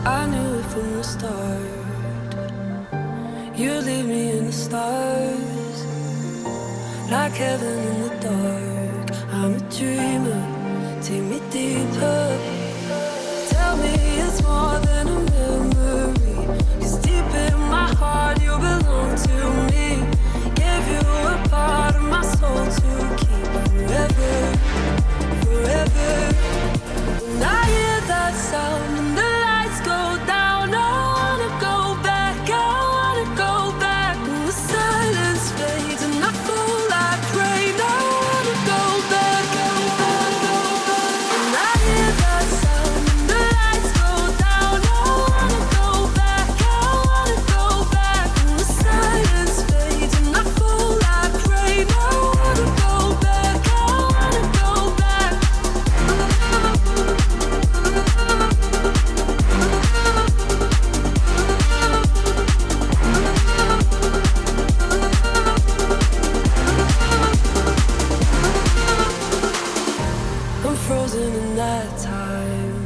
I knew it from the start. You leave me in the stars, like heaven in the dark. I'm a dreamer, take me deeper. Tell me it's more than a memory, 'cause deep in my heart you belong to me. Gave you a part of my soul to keep forever, forever. When I hear that sound and the lights go down, I wanna go back, I wanna go back. When the silence fades and I fall like rain, I wanna go back, I wanna go back. When I hear that sound and the lights go down, I wanna go back, I wanna go back. When the silence fades and I fall like rain, I wanna go back, I wanna go back. I'm frozen in that time,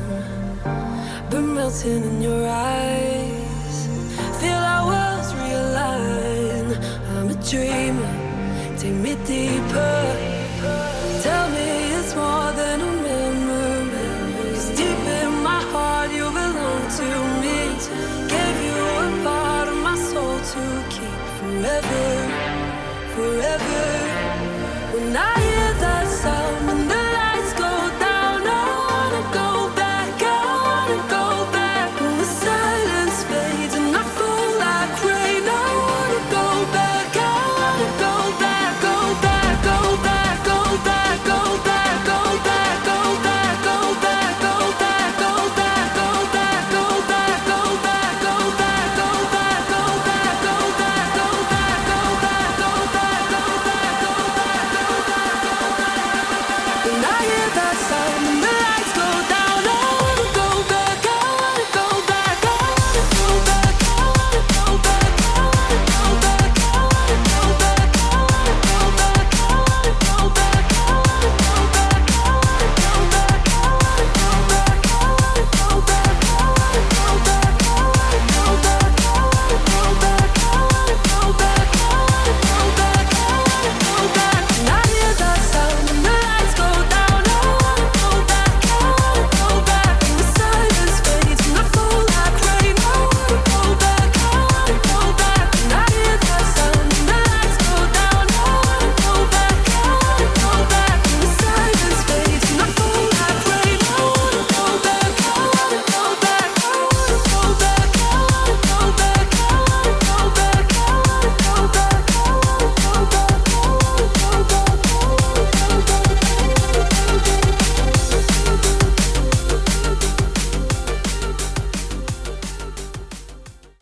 been melting in your eyes. Feel our worlds realign. I'm a dreamer, take me deeper. Tell me it's more than a memory, 'cause deep in my heart you belong to me. Gave you a part of my soul to keep forever, forever.